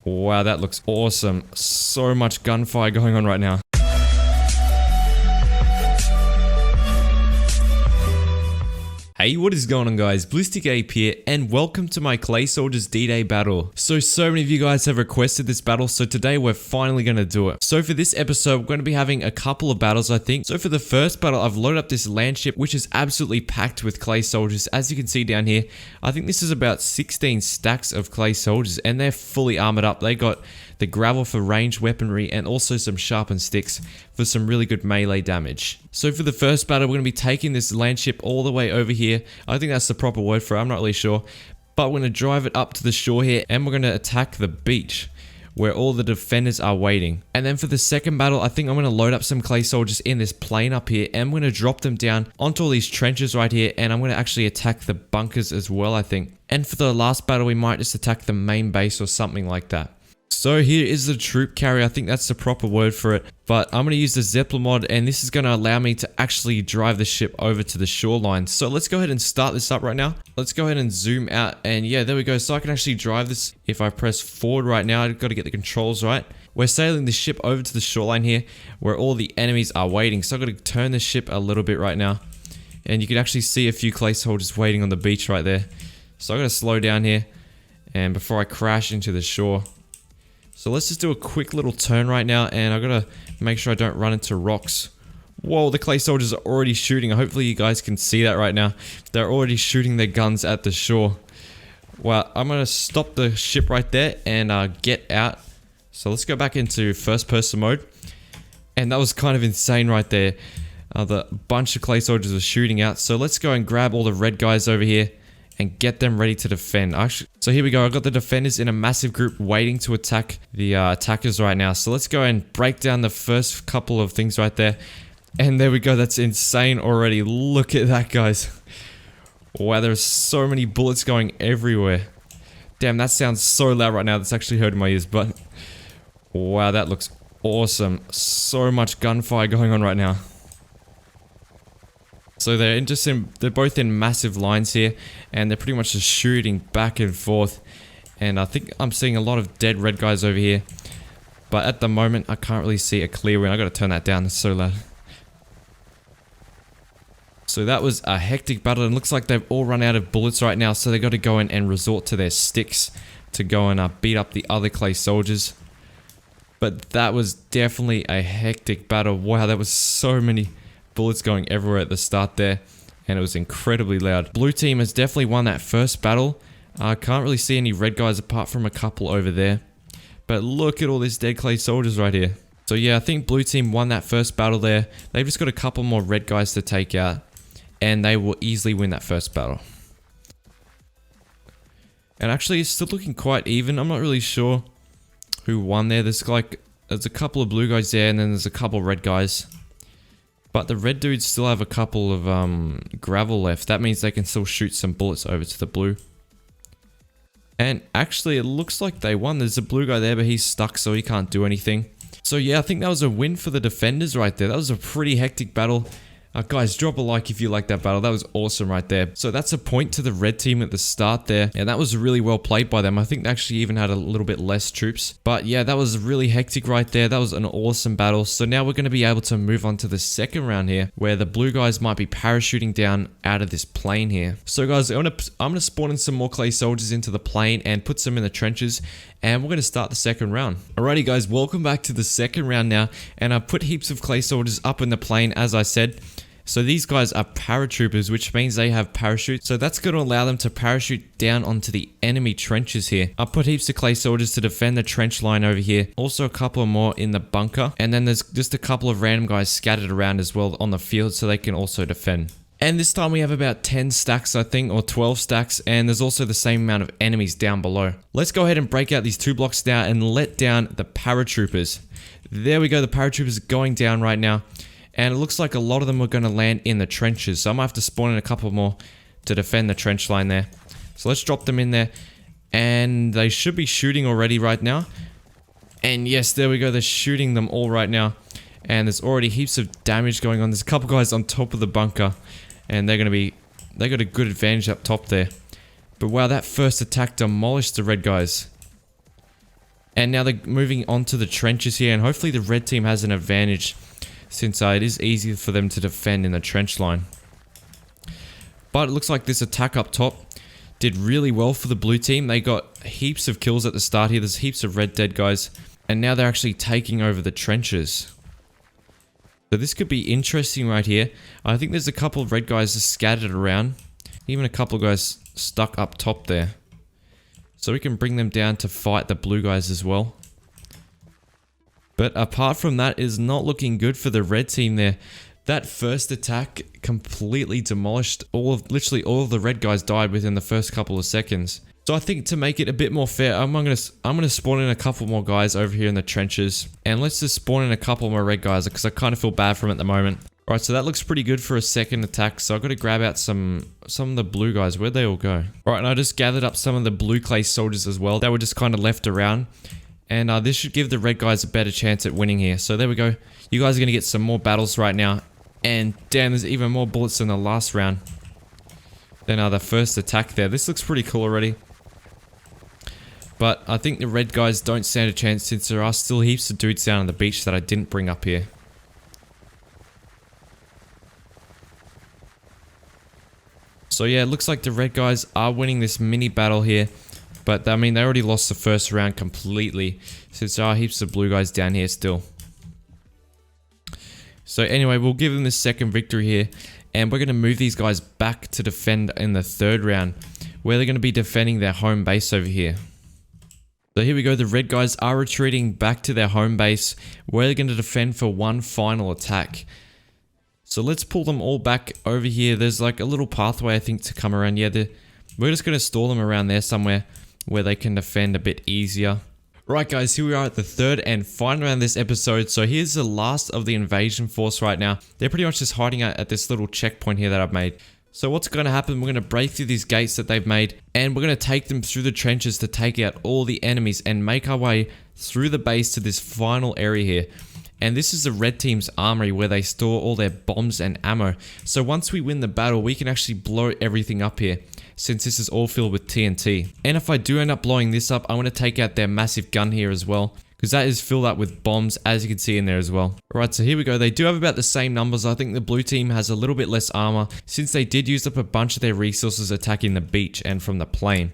Wow, that looks awesome. So much gunfire going on right now. Hey, what is going on guys? Ballistic Ape here and welcome to my Clay Soldiers D-Day battle. So many of you guys have requested this battle, so today we're finally going to do it. So for this episode, we're going to be having a couple of battles, I think. So for the first battle, I've loaded up this land ship, which is absolutely packed with Clay Soldiers. As you can see down here, I think this is about 16 stacks of Clay Soldiers and they're fully armored up. They got the gravel for ranged weaponry and also some sharpened sticks for some really good melee damage. So for the first battle, we're going to be taking this land ship all the way over here. I think that's the proper word for it, I'm not really sure. But we're going to drive it up to the shore here and we're going to attack the beach where all the defenders are waiting. And then for the second battle, I think I'm going to load up some Clay Soldiers in this plane up here and we're going to drop them down onto all these trenches right here, and I'm going to actually attack the bunkers as well, I think. And for the last battle, we might just attack the main base or something like that. So here is the troop carrier, I think that's the proper word for it, but I'm going to use the Zeppelin mod and this is going to allow me to actually drive the ship over to the shoreline. So let's go ahead and start this up right now. Let's go ahead and zoom out, and yeah, there we go. So I can actually drive this. If I press forward right now, I've got to get the controls right. We're sailing the ship over to the shoreline here where all the enemies are waiting. So I've got to turn the ship a little bit right now, and you can actually see a few Clay Soldiers waiting on the beach right there. So I've got to slow down here and before I crash into the shore. So let's just do a quick little turn right now, and I've got to make sure I don't run into rocks. Whoa, the Clay Soldiers are already shooting. Hopefully you guys can see that right now. They're already shooting their guns at the shore. Well, I'm going to stop the ship right there and get out. So let's go back into first person mode. And that was kind of insane right there. The bunch of Clay Soldiers are shooting out. So let's go and grab all the red guys over here and get them ready to defend. So here we go. I've got the defenders in a massive group waiting to attack the attackers right now. So let's go and break down the first couple of things right there. And there we go. That's insane already. Look at that, guys. Wow, there's so many bullets going everywhere. Damn, that sounds so loud right now. That's actually hurting my ears, but wow, that looks awesome. So much gunfire going on right now. So they're both in massive lines here, and they're pretty much just shooting back and forth. And I think I'm seeing a lot of dead red guys over here, but at the moment I can't really see a clear win. I got to turn that down, it's so loud. So that was a hectic battle, and looks like they've all run out of bullets right now, so they got to go in and resort to their sticks to go and beat up the other Clay Soldiers. But that was definitely a hectic battle. Wow, there was so many bullets going everywhere at the start there, and it was incredibly loud. Blue team has definitely won that first battle. I can't really see any red guys apart from a couple over there, but look at all these dead Clay Soldiers right here. So yeah, I think blue team won that first battle there. They've just got a couple more red guys to take out, and they will easily win that first battle. And actually it's still looking quite even. I'm not really sure who won there. There's a couple of blue guys there, and then there's a couple of red guys. But the red dudes still have a couple of gravel left. That means they can still shoot some bullets over to the blue. And actually, it looks like they won. There's a blue guy there, but he's stuck, so he can't do anything. So yeah, I think that was a win for the defenders right there. That was a pretty hectic battle. Guys, drop a like if you liked that battle. That was awesome right there. So that's a point to the red team at the start there. And that was really well played by them. I think they actually even had a little bit less troops. But yeah, that was really hectic right there. That was an awesome battle. So now we're going to be able to move on to the second round here, where the blue guys might be parachuting down out of this plane here. So guys, I'm going to spawn in some more Clay Soldiers into the plane and put some in the trenches. And we're going to start the second round. Alrighty guys, welcome back to the second round now. And I've put heaps of Clay Soldiers up in the plane, as I said. So these guys are paratroopers, which means they have parachutes. So that's going to allow them to parachute down onto the enemy trenches here. I put heaps of Clay Soldiers to defend the trench line over here. Also a couple more in the bunker. And then there's just a couple of random guys scattered around as well on the field, so they can also defend. And this time we have about 10 stacks, I think, or 12 stacks, and there's also the same amount of enemies down below. Let's go ahead and break out these 2 blocks now and let down the paratroopers. There we go, the paratroopers are going down right now. And it looks like a lot of them are going to land in the trenches. So I might have to spawn in a couple more to defend the trench line there. So let's drop them in there. And they should be shooting already right now. And yes, there we go. They're shooting them all right now. And there's already heaps of damage going on. There's a couple guys on top of the bunker. And they got a good advantage up top there. But wow, that first attack demolished the red guys. And now they're moving on to the trenches here, and hopefully the red team has an advantage since it is easier for them to defend in the trench line. But it looks like this attack up top did really well for the blue team. They got heaps of kills at the start here. There's heaps of red dead guys. And now they're actually taking over the trenches. So this could be interesting right here. I think there's a couple of red guys just scattered around. Even a couple of guys stuck up top there. So we can bring them down to fight the blue guys as well. But apart from that, it's not looking good for the red team there. That first attack completely demolished literally all of the red guys died within the first couple of seconds. So I think to make it a bit more fair, I'm gonna spawn in a couple more guys over here in the trenches. And let's just spawn in a couple more red guys because I kind of feel bad for them at the moment. Alright, so that looks pretty good for a second attack. So I've got to grab out some of the blue guys. Where'd they all go? Alright, and I just gathered up some of the blue clay soldiers as well. They were just kind of left around. And this should give the red guys a better chance at winning here. So there we go. You guys are going to get some more battles right now. And damn, there's even more bullets in the last round than the first attack there. This looks pretty cool already. But I think the red guys don't stand a chance since there are still heaps of dudes down on the beach that I didn't bring up here. So yeah, it looks like the red guys are winning this mini battle here. But I mean, they already lost the first round completely since there are heaps of blue guys down here still. So anyway, we'll give them the second victory here. And we're going to move these guys back to defend in the third round, where they're going to be defending their home base over here. So here we go, the red guys are retreating back to their home base, where they're going to defend for one final attack. So let's pull them all back over here. There's like a little pathway I think to come around. Yeah, we're just going to store them around there somewhere where they can defend a bit easier. Right guys, here we are at the third and final round of this episode. So here's the last of the invasion force right now. They're pretty much just hiding out at this little checkpoint here that I've made. So what's going to happen, we're going to break through these gates that they've made, and we're going to take them through the trenches to take out all the enemies and make our way through the base to this final area here. And this is the red team's armory where they store all their bombs and ammo. So once we win the battle, we can actually blow everything up here, since this is all filled with TNT. And if I do end up blowing this up, I want to take out their massive gun here as well, because that is filled up with bombs, as you can see in there as well. Alright, so here we go. They do have about the same numbers. I think the blue team has a little bit less armor, since they did use up a bunch of their resources attacking the beach and from the plane.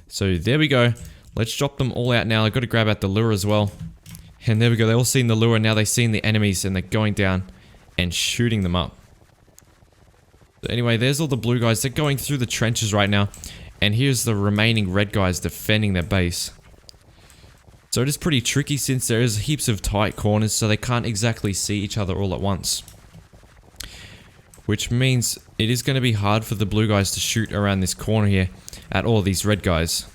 So there we go. Let's drop them all out now. I've got to grab out the lure as well. And there we go. They all seen the lure, and now they've seen the enemies, and they're going down and shooting them up. So anyway, there's all the blue guys. They're going through the trenches right now. And here's the remaining red guys defending their base. So it is pretty tricky since there is heaps of tight corners, so they can't exactly see each other all at once. Which means it is going to be hard for the blue guys to shoot around this corner here at all these red guys.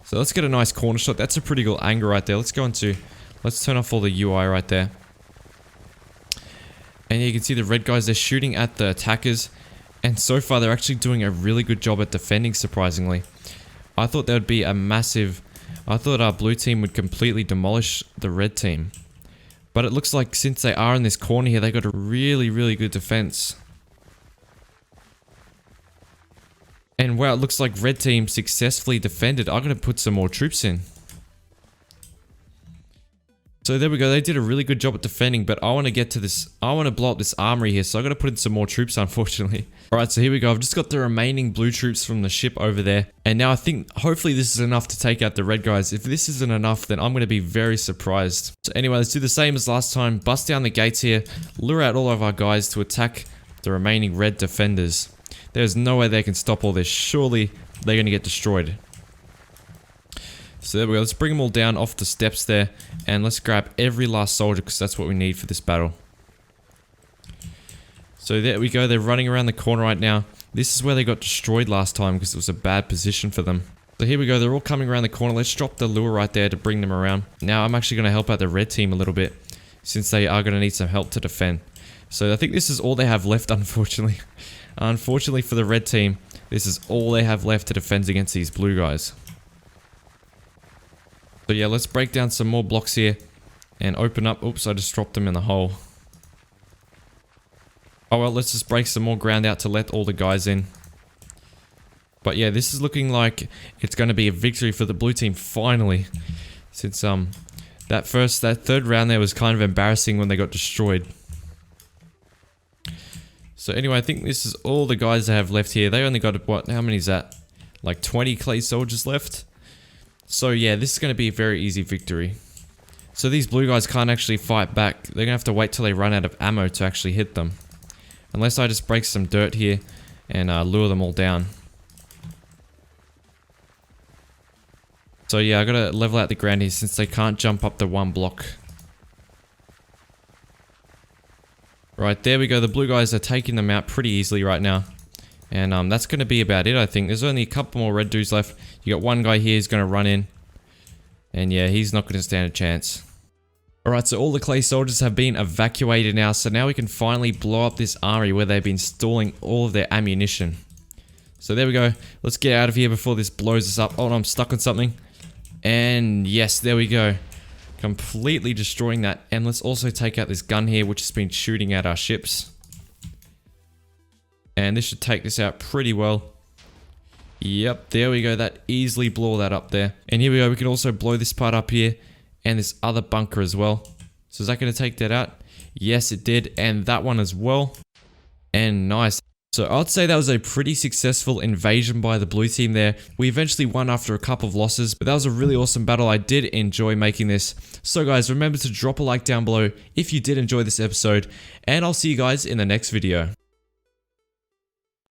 So let's get a nice corner shot. That's a pretty good angle right there. Let's turn off all the UI right there. And you can see the red guys, they're shooting at the attackers. And so far, they're actually doing a really good job at defending, surprisingly. I thought there would be a massive... I thought our blue team would completely demolish the red team. But it looks like since they are in this corner here, they got a really, really good defense. And wow, it looks like red team successfully defended. I'm going to put some more troops in. So there we go, they did a really good job at defending, but I want to get to this, I want to blow up this armory here, so I got to put in some more troops, unfortunately. Alright, so here we go, I've just got the remaining blue troops from the ship over there, and now I think, hopefully this is enough to take out the red guys. If this isn't enough, then I'm going to be very surprised. So anyway, let's do the same as last time, bust down the gates here, lure out all of our guys to attack the remaining red defenders. There's no way they can stop all this, surely they're going to get destroyed. So there we go, let's bring them all down off the steps there, and let's grab every last soldier because that's what we need for this battle. So there we go, they're running around the corner right now. This is where they got destroyed last time because it was a bad position for them. So here we go, they're all coming around the corner. Let's drop the lure right there to bring them around. Now I'm actually going to help out the red team a little bit, since they are going to need some help to defend. So I think this is all they have left, unfortunately. Unfortunately for the red team, this is all they have left to defend against these blue guys. So yeah, let's break down some more blocks here and open up. Oops, I just dropped them in the hole. Oh well, let's just break some more ground out to let all the guys in. But yeah, this is looking like it's going to be a victory for the blue team finally. Since that third round there was kind of embarrassing when they got destroyed. So anyway, I think this is all the guys they have left here. They only got, what, how many is that? Like 20 clay soldiers left. So yeah, this is going to be a very easy victory. So these blue guys can't actually fight back. They're going to have to wait till they run out of ammo to actually hit them. Unless I just break some dirt here and lure them all down. So yeah, I gotta level out the ground here since they can't jump up the one block. Right, there we go. The blue guys are taking them out pretty easily right now. And that's gonna be about it, I think. There's only a couple more red dudes left. You got one guy here who's gonna run in. And yeah, he's not gonna stand a chance. Alright, so all the clay soldiers have been evacuated now. So now we can finally blow up this armory where they've been storing all of their ammunition. So there we go. Let's get out of here before this blows us up. Oh no, I'm stuck on something. And yes, there we go. Completely destroying that. And let's also take out this gun here, which has been shooting at our ships. And this should take this out pretty well. Yep, there we go. That easily blew that up there. And here we go. We can also blow this part up here. And this other bunker as well. So is that going to take that out? Yes, it did. And that one as well. And nice. So I'd say that was a pretty successful invasion by the blue team there. We eventually won after a couple of losses, but that was a really awesome battle. I did enjoy making this. So guys, remember to drop a like down below if you did enjoy this episode, and I'll see you guys in the next video.